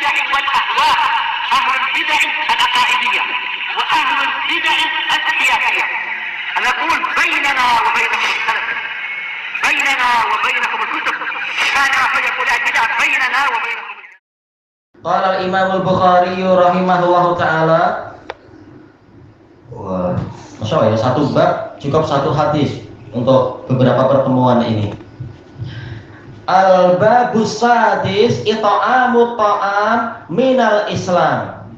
البدع والأهواء، أهل البدع العقائدية وأهل البدع السياسية. نقول بيننا وبينكم السلف، بيننا وبينكم الكتب، كان فيقول البدع بيننا وبينكم. Qala Imam Al-Bukhari rahimahullahu taala. Wah, Masya Allah ya, satu bab cukup satu hadis untuk beberapa pertemuan ini. Al-babus sadis ita'amut ta'am minal Islam.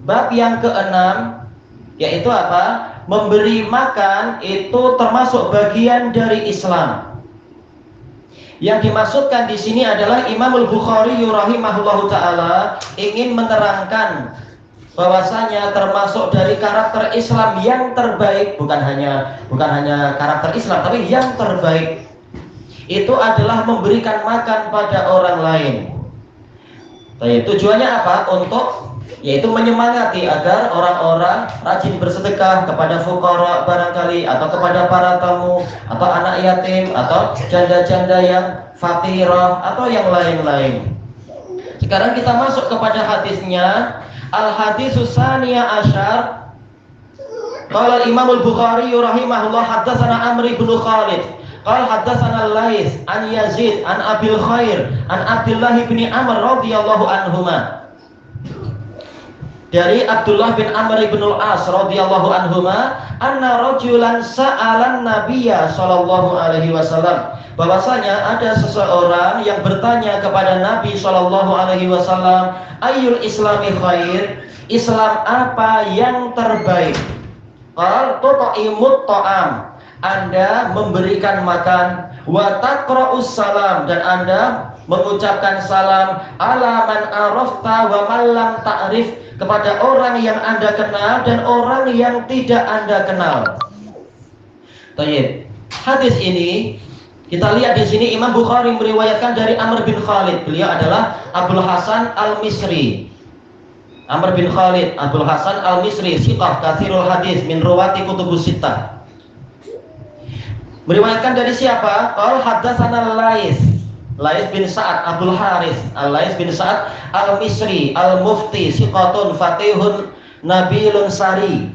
Bab yang keenam yaitu apa? Memberi makan itu termasuk bagian dari Islam. Yang dimaksudkan di sini adalah Imam Al-Bukhari rahimahullahu taala ingin menerangkan bahwasanya termasuk dari karakter Islam yang terbaik, bukan hanya karakter Islam tapi yang terbaik itu adalah memberikan makan pada orang lain. Tujuannya apa? Untuk yaitu menyemangati agar orang-orang rajin bersedekah kepada fuqara barangkali, atau kepada para tamu, atau anak yatim, atau janda-janda yang fakirah, atau yang lain-lain. Sekarang kita masuk kepada hadisnya. Al-hadisus saniya asyar. Qala Imam Al-Bukhari rahimahullah haddatsana Amr bin Khalid. Qala haddatsana Al-Laits an Yazid an Abil Khair an Abdullah bin Amr radhiyallahu anhuma. Dari Abdullah bin Amr bin Al-As radhiyallahu anhuma, anna rajulan sa'alan nabiyya sallallahu alaihi wasallam, bahwasanya ada seseorang yang bertanya kepada Nabi sallallahu alaihi wasallam, ayyul islami khair, Islam apa yang terbaik? Qal tut'imut ta'am, Anda memberikan makan, wa taqra'us salam, dan Anda mengucapkan salam, ala man arafta wa man lam ta'rif, kepada orang yang Anda kenal dan orang yang tidak Anda kenal. Baik. Hadis ini kita lihat di sini Imam Bukhari meriwayatkan dari Amr bin Khalid. Beliau adalah Abdul Hasan Al-Misri. Amr bin Khalid, Abdul Hasan Al-Misri, siqah katsirul hadis min ruwati kutubus sittah. Meriwayatkan dari siapa? Qal haddatsana Laits bin Sa'ad Abdul Haris, Al-Laits bin Sa'ad Al-Misri, Al-Mufti, siqatun faqihun nabilun sari.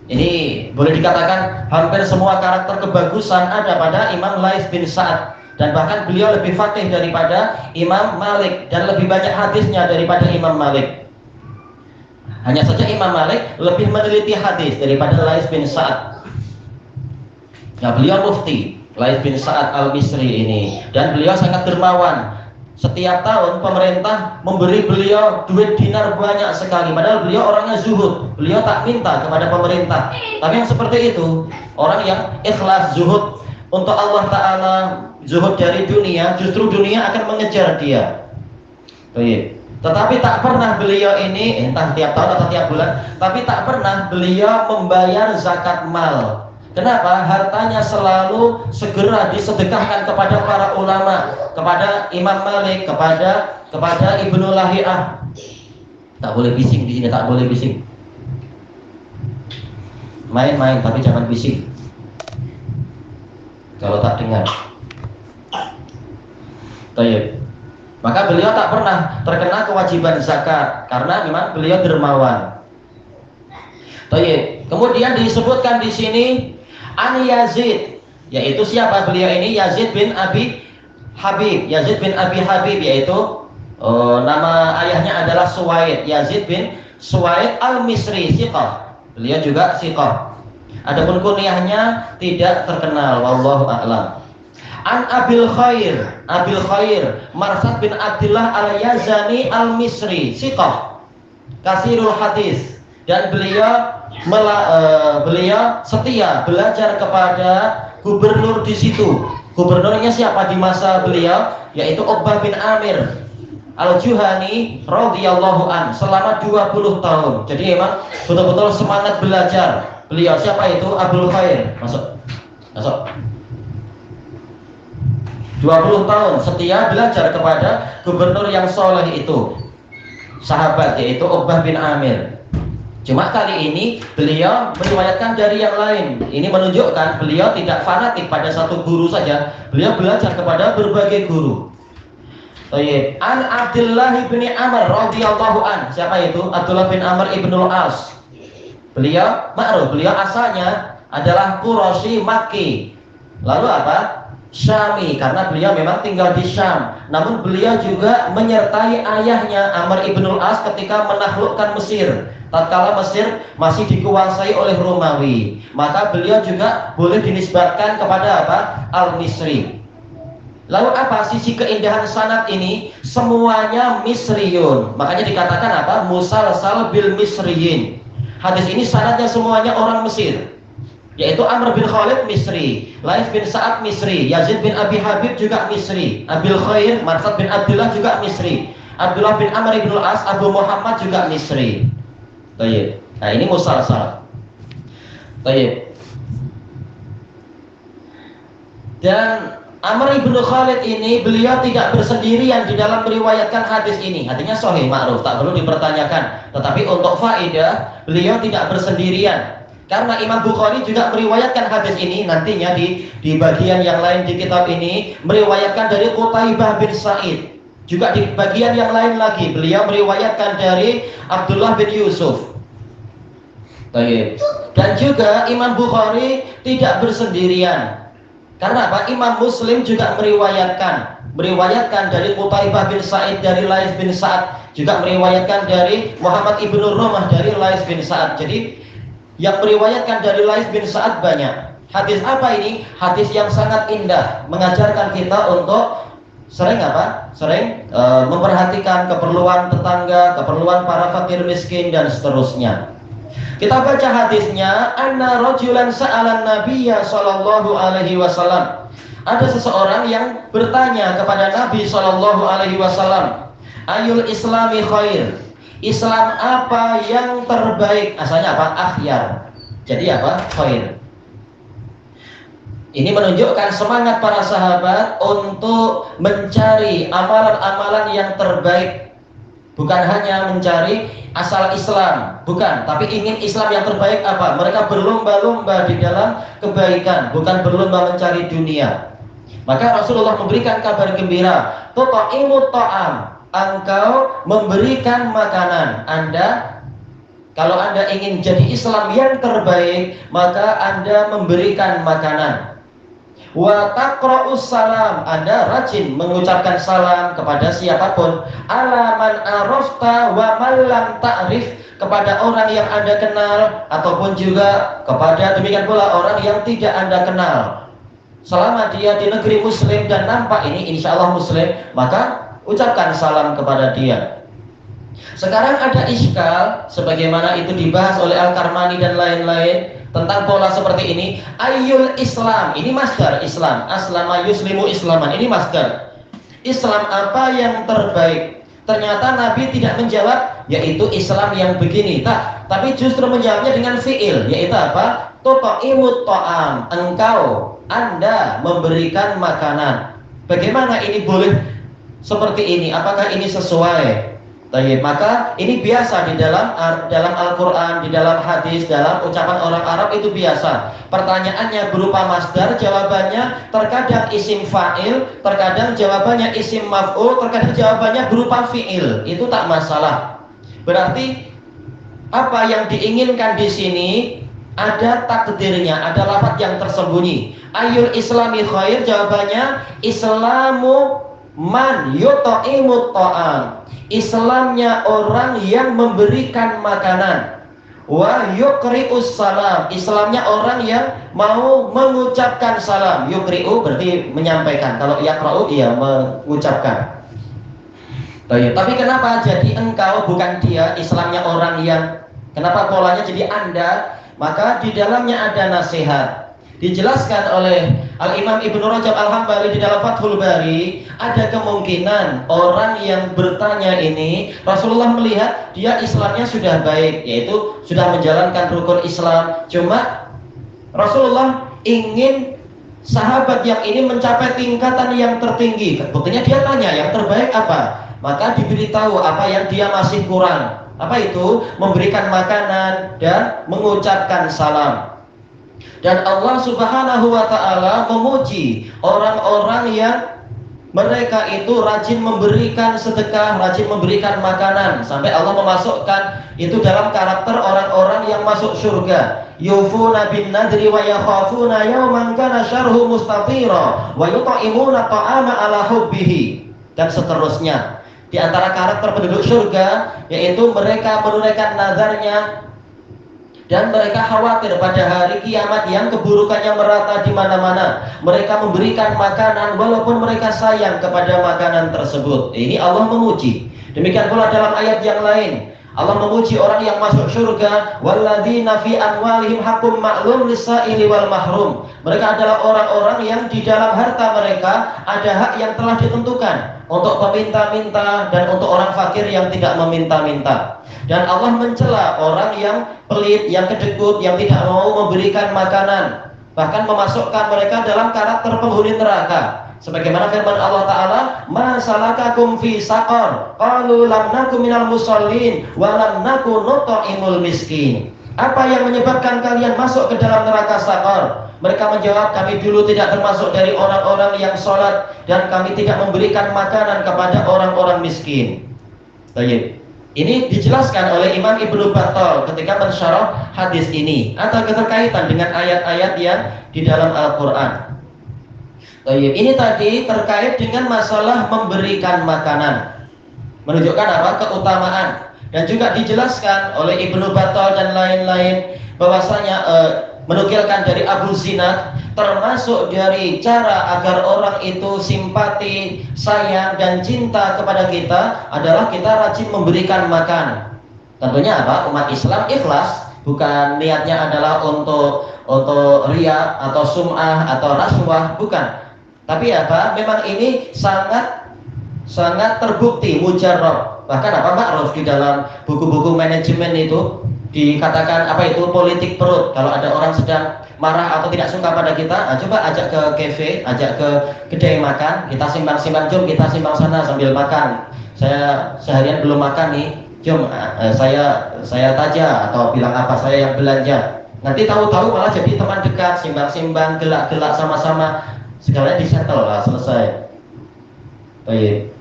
Ini boleh dikatakan hampir semua karakter kebagusan ada pada Imam Laits bin Sa'ad, dan bahkan beliau lebih faqih daripada Imam Malik dan lebih banyak hadisnya daripada Imam Malik. Hanya saja Imam Malik lebih meneliti hadis daripada Laits bin Sa'ad. Nah, beliau mufti Laits bin Sa'ad Al-Misri ini, dan beliau sangat dermawan. Setiap tahun pemerintah memberi beliau duit dinar banyak sekali, padahal beliau orangnya zuhud. Beliau tak minta kepada pemerintah. Tapi yang seperti itu, orang yang ikhlas zuhud untuk Allah Ta'ala, zuhud dari dunia, justru dunia akan mengejar dia. Baik. Tetapi tak pernah beliau ini, entah tiap tahun atau tiap bulan, tapi tak pernah beliau membayar zakat mal. Kenapa? Hartanya selalu segera disedekahkan kepada para ulama, kepada Imam Malik, kepada Ibnu Lahiyah. Tak boleh bising di sini, tak boleh bising. Main-main tapi jangan bising. Kalau tak dengar. Baik. Maka beliau tak pernah terkena kewajiban zakat karena memang beliau dermawan. Baik. Kemudian disebutkan di sini An Yazid, yaitu siapa beliau ini? Yazid bin Abi Habib. Yazid bin Abi Habib, yaitu nama ayahnya adalah Suwaid. Yazid bin Suwaid Al-Misri, siqah. Beliau juga siqah. Adapun kunyahnya tidak terkenal, wallahu a'lam. An Abil Khair, Marsad bin Abdullah Al-Yazani Al-Misri, siqah, kasirul hadis. Dan beliau setia belajar kepada gubernur di situ. Gubernurnya siapa di masa beliau? Yaitu Uqbah bin Amir Al-Juhani radhiyallahu an selama 20 tahun. Jadi memang betul-betul semangat belajar beliau. Siapa itu? Abul Khair. Masuk. 20 tahun setia belajar kepada gubernur yang soleh itu, sahabat, yaitu Uqbah bin Amir. Cuma kali ini beliau meriwayatkan dari yang lain. Ini menunjukkan beliau tidak fanatik pada satu guru saja. Beliau belajar kepada berbagai guru. Baik. An Abdullah bin Amr radhiyallahu an. Siapa itu? Abdullah bin Amr ibnul As. Beliau ma'ruf, beliau asalnya adalah Quraisy Makki. Lalu apa? Syami, karena beliau memang tinggal di Syam. Namun beliau juga menyertai ayahnya Amr ibnul As ketika menaklukkan Mesir. Tatkala Mesir masih dikuasai oleh Romawi, maka beliau juga boleh dinisbatkan kepada apa? Al-Misri. Lalu apa sisi keindahan sanad ini? Semuanya Misriyun. Makanya dikatakan apa? Musalsal bil Misriyin. Hadis ini sanadnya semuanya orang Mesir. Yaitu Amr bin Khalid Misri, Laits bin Sa'ad Misri, Yazid bin Abi Habib juga Misri, Abil Khair, Marsad bin Abdullah juga Misri, Abdullah bin Amr ibn As, Abu Muhammad juga Misri. Baik. Nah ini musalsal. Baik. Dan Amr ibn Khalid ini beliau tidak bersendirian di dalam meriwayatkan hadis ini. Hadisnya sahih ma'ruf, tak perlu dipertanyakan. Tetapi untuk faedah, beliau tidak bersendirian. Karena Imam Bukhari juga meriwayatkan hadis ini nantinya di bagian yang lain di kitab ini meriwayatkan dari Qutaibah bin Sa'id. Juga di bagian yang lain lagi beliau meriwayatkan dari Abdullah bin Yusuf. Baik. Dan juga Imam Bukhari tidak bersendirian. Karena apa? Imam Muslim juga meriwayatkan dari Qutaibah bin Sa'id dari Laits bin Sa'ad, juga meriwayatkan dari Muhammad ibnu Romah dari Laits bin Sa'ad. Jadi yang meriwayatkan dari Laits bin Sa'ad banyak. Hadis apa ini? Hadis yang sangat indah, mengajarkan kita untuk sering apa? Sering memperhatikan keperluan tetangga, keperluan para fakir miskin dan seterusnya. Kita baca hadisnya, anna rajulan sa'alan nabiyya sallallahu alaihi wasallam. Ada seseorang yang bertanya kepada Nabi sallallahu alaihi wasallam, ayul islami khair? Islam apa yang terbaik? Asalnya apa? Akhyar. Jadi apa? Khair. Ini menunjukkan semangat para sahabat untuk mencari amalan-amalan yang terbaik. Bukan hanya mencari asal Islam, bukan, tapi ingin Islam yang terbaik apa? Mereka berlomba-lomba di dalam kebaikan, bukan berlomba mencari dunia. Maka Rasulullah memberikan kabar gembira, tuta'imut ta'am, engkau memberikan makanan. Kalau Anda ingin jadi Islam yang terbaik, maka Anda memberikan makanan. Wa taqra'us salam, Anda rajin mengucapkan salam kepada siapapun. Ala man arafta wa man lam ta'rif, kepada orang yang Anda kenal ataupun juga kepada demikian pula orang yang tidak Anda kenal. Selama dia di negeri muslim dan nampak ini insya Allah muslim, maka ucapkan salam kepada dia. Sekarang ada iskal sebagaimana itu dibahas oleh Al-Karmani dan lain-lain tentang pola seperti ini. Ayyul Islam, ini masdar Islam, aslama yuslimu islaman, ini masdar. Islam apa yang terbaik? Ternyata Nabi tidak menjawab yaitu Islam yang begini, tapi justru menjawabnya dengan fi'il, yaitu apa? Tuta'imut ta'am, Anda memberikan makanan. Bagaimana ini boleh seperti ini? Apakah ini sesuai? Maka ini biasa di dalam Al-Quran, di dalam hadis, dalam ucapan orang Arab itu biasa. Pertanyaannya berupa masdar, jawabannya terkadang isim fa'il, terkadang jawabannya isim maf'ul, terkadang jawabannya berupa fi'il. Itu tak masalah. Berarti apa yang diinginkan di sini ada takdirnya, ada lafaz yang tersembunyi. Ayyul islami khair, jawabannya Islamu man yuta'imut ta'am, Islamnya orang yang memberikan makanan. Wa yuqri'us salam, Islamnya orang yang mau mengucapkan salam. Yuqri'u berarti menyampaikan, kalau yaqra'u iya mengucapkan. Tapi kenapa jadi engkau bukan dia? Islamnya orang yang, kenapa polanya jadi Anda? Maka di dalamnya ada nasihat. Dijelaskan oleh Al-Imam Ibnu Rajab Al-Hambali di dalam Fathul Bari, ada kemungkinan orang yang bertanya ini Rasulullah melihat dia Islamnya sudah baik, yaitu sudah menjalankan rukun Islam. Cuma Rasulullah ingin sahabat yang ini mencapai tingkatan yang tertinggi. Buktinya dia tanya yang terbaik apa? Maka diberitahu apa yang dia masih kurang. Apa itu? Memberikan makanan dan mengucapkan salam. Dan Allah Subhanahu wa ta'ala memuji orang-orang yang mereka itu rajin memberikan sedekah, rajin memberikan makanan, sampai Allah memasukkan itu dalam karakter orang-orang yang masuk surga. Yufuna bin nadri wa yakhafuna yawman kana syarhu mustatira wa yut'imuna ta'ama ala hubbihi, dan seterusnya. Di antara karakter penduduk surga yaitu mereka menunaikan nazarnya dan mereka khawatir pada hari kiamat yang keburukannya merata di mana-mana. Mereka memberikan makanan walaupun mereka sayang kepada makanan tersebut. Ini Allah memuji. Demikian pula dalam ayat yang lain, Allah memuji orang yang masuk surga, walladzina fi amwalihim haqqum ma'lum lis-sa'ili wal mahrum. Mereka adalah orang-orang yang di dalam harta mereka ada hak yang telah ditentukan untuk peminta-minta dan untuk orang fakir yang tidak meminta-minta. Dan Allah mencela orang yang pelit, yang kedekut, yang tidak mau memberikan makanan, bahkan memasukkan mereka dalam karakter penghuni neraka. Sebagaimana firman Allah Ta'ala, ma salakakum fi saqar qalu lam naku minal musallin wa lam naku nut'imul miskin. Apa yang menyebabkan kalian masuk ke dalam neraka Saqar? Mereka menjawab, kami dulu tidak termasuk dari orang-orang yang sholat dan kami tidak memberikan makanan kepada orang-orang miskin. Baik. Ini dijelaskan oleh Imam Ibnu Battal ketika mensyarah hadis ini, atau keterkaitan dengan ayat-ayat yang di dalam Al-Quran. Ini tadi terkait dengan masalah memberikan makanan, menunjukkan apa? Keutamaan. Dan juga dijelaskan oleh Ibnu Battal dan lain-lain bahwasanya menukilkan dari Abu Zinad, termasuk dari cara agar orang itu simpati, sayang dan cinta kepada kita adalah kita rajin memberikan makan. Tentunya apa? Umat Islam ikhlas, bukan niatnya adalah untuk riya atau sum'ah atau rasuah, bukan. Tapi apa? Memang ini sangat terbukti mujarrab. Bahkan apa ma'ruf di dalam buku-buku manajemen itu dikatakan apa itu politik perut. Kalau ada orang sedang marah atau tidak suka pada kita, coba ajak ke cafe, ajak ke kedai makan, kita simbang-simbang, jom kita simbang sana sambil makan. Saya seharian belum makan nih, jom saya taja atau bilang apa saya yang belanja. Nanti tahu-tahu malah jadi teman dekat, simbang-simbang, gelak-gelak sama-sama, segalanya disettle lah, selesai. Baik.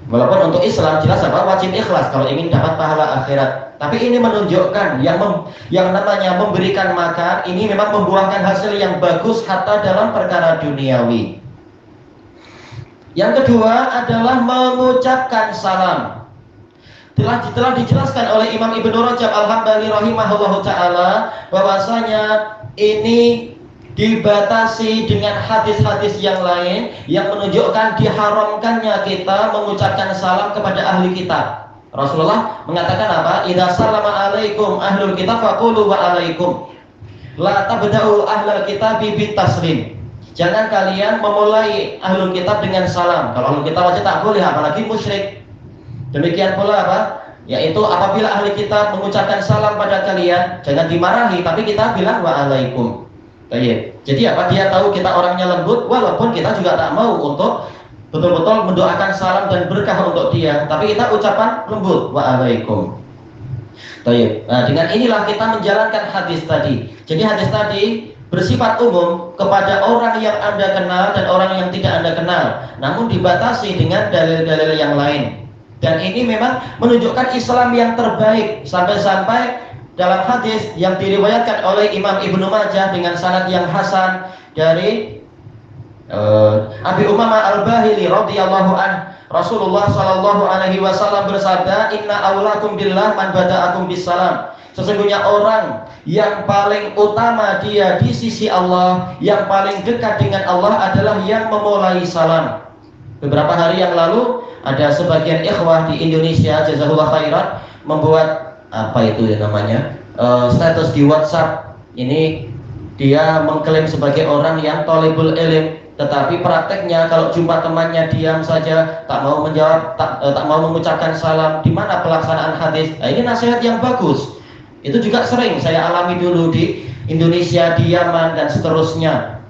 Walaupun untuk Islam jelas apa? Wajib ikhlas kalau ingin dapat pahala akhirat. Tapi ini menunjukkan yang namanya memberikan makan ini memang membuahkan hasil yang bagus hatta dalam perkara duniawi. Yang kedua adalah mengucapkan salam. Telah dijelaskan oleh Imam Ibnu Rajab Al-Hambali rahimahullahu taala bahwasanya ini dibatasi dengan hadis-hadis yang lain yang menunjukkan diharamkannya kita mengucapkan salam kepada ahli kitab. Rasulullah mengatakan apa? Idza salama alaikum ahlul kitab faqulu wa alaikum. La tabda'u ahlul kitab bi taslim. Jangan kalian memulai ahlul kitab dengan salam. Kalau ahlul kitab aja tak boleh, apalagi musyrik. Demikian pula apa? Yaitu apabila ahli kitab mengucapkan salam pada kalian, jangan dimarahi, tapi kita bilang wa alaikum. Baik. Jadi apa? Dia tahu kita orangnya lembut, walaupun kita juga tak mau untuk betul-betul mendoakan salam dan berkah untuk dia, tapi kita ucapan lembut wa alaikum. Baik. Nah, dengan inilah kita menjalankan hadis tadi. Jadi hadis tadi bersifat umum kepada orang yang Anda kenal dan orang yang tidak Anda kenal, namun dibatasi dengan dalil-dalil yang lain. Dan ini memang menunjukkan Islam yang terbaik, sampai-sampai dalam hadis yang diriwayatkan oleh Imam Ibnu Majah dengan sanad yang hasan dari Abi Umamah Al-Bahili radhiyallahu an, Rasulullah sallallahu alaihi wasallam bersabda, "Inna aulakum billah man bada'akum bisalam." Sesungguhnya orang yang paling utama dia di sisi Allah, yang paling dekat dengan Allah adalah yang memulai salam. Beberapa hari yang lalu ada sebagian ikhwah di Indonesia, jazakallahu khairan, membuat apa itu ya namanya, status di WhatsApp. Ini dia mengklaim sebagai orang yang thalibul ilm, tetapi prakteknya kalau jumpa temannya diam saja, tak mau menjawab, tak mau mengucapkan salam. Di mana pelaksanaan hadis? Nah, ini nasihat yang bagus. Itu juga sering saya alami dulu di Indonesia, di Yaman dan seterusnya.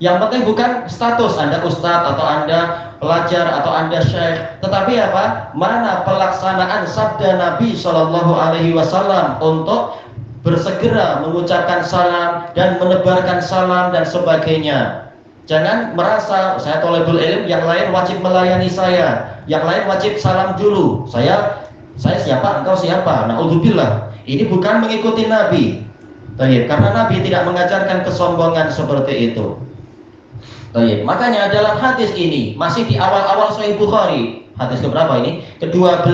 Yang penting bukan status Anda ustadz atau Anda pelajar atau Anda syekh, tetapi apa? Mana pelaksanaan sabda Nabi Shallallahu alaihi wasallam untuk bersegera mengucapkan salam dan menebarkan salam dan sebagainya. Jangan merasa saya thalibul ilm, yang lain wajib melayani saya, yang lain wajib salam dulu. Saya siapa, engkau siapa? Naudzubillah. Ini bukan mengikuti Nabi. Baik, karena Nabi tidak mengajarkan kesombongan seperti itu. Baik, makanya dalam hadis ini masih di awal-awal Sahih Bukhari, hadis keberapa ini? Ke-12,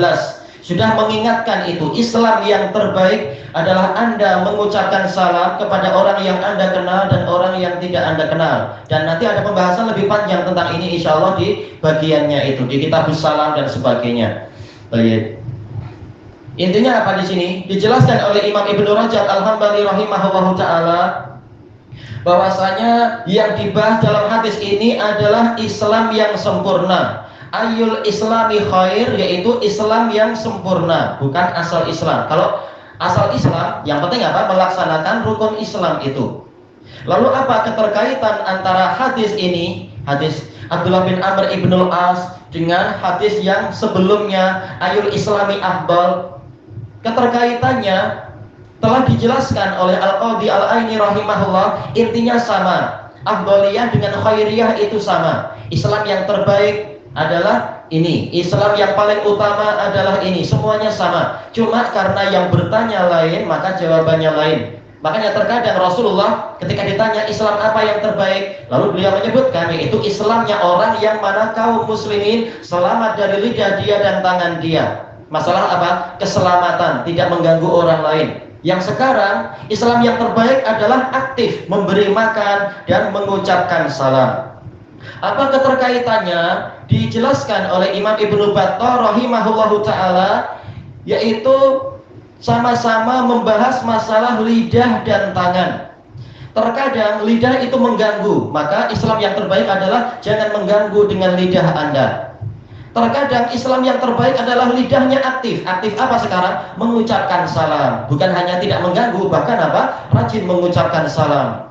sudah mengingatkan itu. Islam yang terbaik adalah Anda mengucapkan salam kepada orang yang Anda kenal dan orang yang tidak Anda kenal. Dan nanti ada pembahasan lebih panjang tentang ini insya Allah di bagiannya itu, di Kitabus Salam dan sebagainya. Baik. Intinya apa di sini? Dijelaskan oleh Imam Ibnu Rajab Al-Hambali rahimahullahu taala bahwasanya yang dibahas dalam hadis ini adalah Islam yang sempurna. Ayul islami khair, yaitu Islam yang sempurna, bukan asal Islam. Kalau asal Islam, yang penting apa? Melaksanakan rukun Islam itu. Lalu apa keterkaitan antara hadis ini, hadis Abdullah bin Amr ibnul As, dengan hadis yang sebelumnya, Ayul islami afdal? Keterkaitannya telah dijelaskan oleh Al-Qadhi Al-Aini rahimahullah. Intinya sama, afdaliyah dengan khairiyah itu sama. Islam yang terbaik adalah ini, Islam yang paling utama adalah ini, semuanya sama. Cuma karena yang bertanya lain, maka jawabannya lain. Makanya terkadang Rasulullah ketika ditanya Islam apa yang terbaik, lalu beliau menyebutkan yaitu Islamnya orang yang mana kaum muslimin selamat dari lidah dia dan tangan dia. Masalah apa? Keselamatan, tidak mengganggu orang lain. Yang sekarang Islam yang terbaik adalah aktif memberi makan dan mengucapkan salam. Apa keterkaitannya? Dijelaskan oleh Imam Ibnu Battah rahimahullahu taala, yaitu sama-sama membahas masalah lidah dan tangan. Terkadang lidah itu mengganggu, maka Islam yang terbaik adalah jangan mengganggu dengan lidah Anda. Terkadang Islam yang terbaik adalah lidahnya aktif. Aktif apa sekarang? Mengucapkan salam. Bukan hanya tidak mengganggu, bahkan apa? Rajin mengucapkan salam.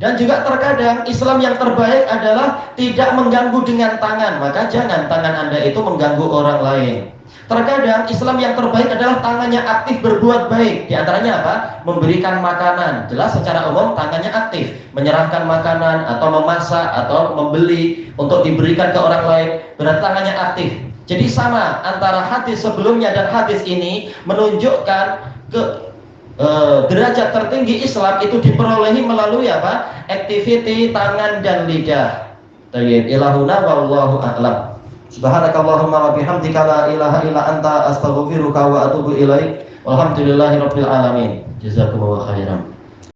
Dan juga terkadang Islam yang terbaik adalah tidak mengganggu dengan tangan. Maka jangan tangan Anda itu mengganggu orang lain. Terkadang Islam yang terbaik adalah tangannya aktif berbuat baik. Di antaranya apa? Memberikan makanan. Jelas secara umum tangannya aktif, menyerahkan makanan atau memasak atau membeli untuk diberikan ke orang lain. Berarti tangannya aktif. Jadi sama antara hadis sebelumnya dan hadis ini menunjukkan derajat tertinggi Islam itu diperolehi melalui apa? Aktiviti tangan dan lidah. Tayyib ilahuna wallahu a'lam. Subhanakallahumma wa bihamdika la ilaha illa anta astaghfiruka wa atubu ilaik. Walhamdulillahirabbil alamin. Jazakumullahu khairan.